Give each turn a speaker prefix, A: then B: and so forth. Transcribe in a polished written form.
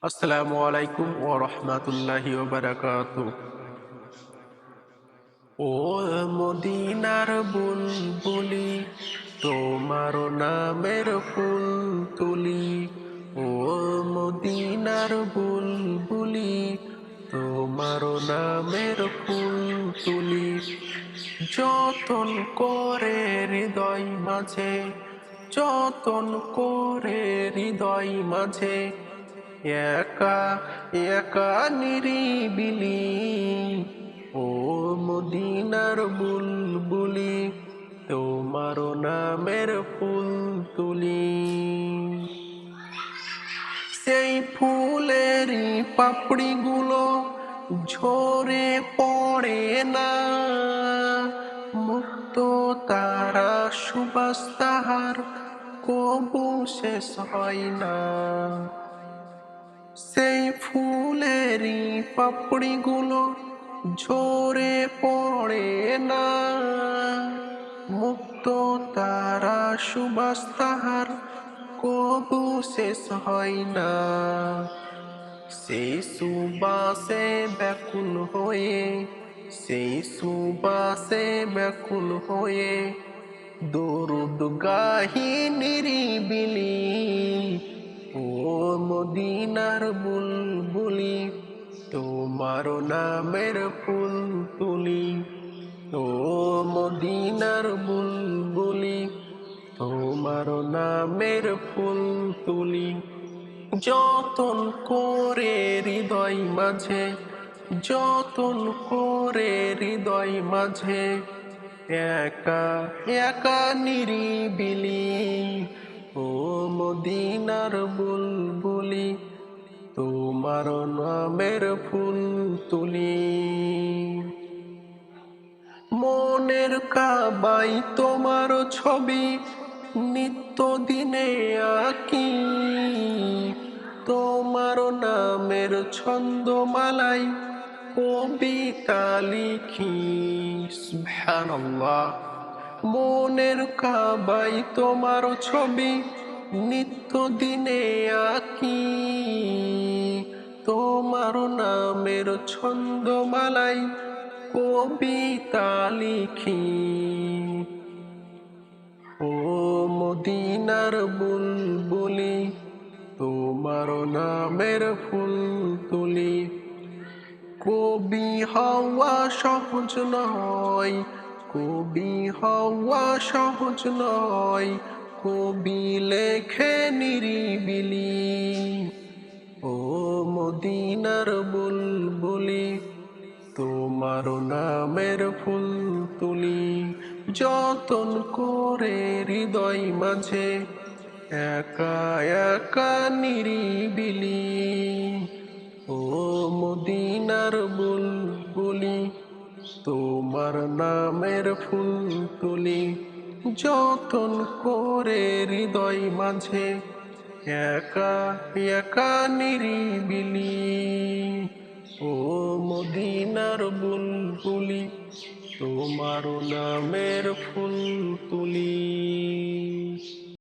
A: আসসালামু আলাইকুম ওয়া রাহমাতুল্লাহি ওয়া বারাকাতুহু। ও মদিনার বুলবুলি, তোমার নামের ফুল তুলি। ও মদিনার বুলবুলি, তোমার নামের ফুল তুলি। যতন করে হৃদয় মাঝে, যতন করে হৃদয় মাঝে, একা একা নিরিবিলি। ও মদিনার বুলবুলি, তোমার নামের ফুল তুলি। সেই ফুলেরই পাপড়িগুলো ঝরে পড়ে না, মুক্ত তারা সুবাস তাহার কবু শেষ হয় না। সেই ফুলেরই পাপড়িগুলো ঝরে পড়ে না, মুক্ত তারা সুবাস তাহার কবু শেষ হয় না। সেই সুবাসে ব্যাকুল হয়ে, সেই সুবাসে ব্যাকুল হয়ে দরুদ গাহি নিরিবিলি। ও মদিনার বুলবুলি, তোমার নামের ফুল তুলি। ও মদিনার বুলবুলি, তোমার নামের ফুল তুলি। যতন করে হৃদয় মাঝে, যতন করে হৃদয় মাঝে, একা একা নিরিবিলি। ও মদিনার বুলবুলি, তোমার নামের ফুল তুলি। মনের কাবাই তোমার ছবি নিত্য দিনে আঁকি, তোমার নামের ছন্দমালাই কবিতা লিখি। সুবহানাল্লাহ। মনের কাবাই তোমার ছবি নিত্য দিনে আঁকি, তোমার নামের ছন্দমালাই কবিতা লিখি। ও মদিনার বুলবুলি, তোমার নামের ফুল তুলি। কবি হওয়া সহজ নয়, কবি হওয়া সহজ নয়, কবি লেখে নিরিবিলি। ও মদিনার বুলবুলি, তোমার নামের ফুল তুলি। যতন করে হৃদয় মাঝে, একা একা নিরিবিলি। ও মদিনার বুলবুলি, তোমার নামের ফুল তুলি। যতন করে হৃদয় মাঝে, একা একা নিরিবিলি। ও মদিনার বুলবুলি, তোমার নামের ফুল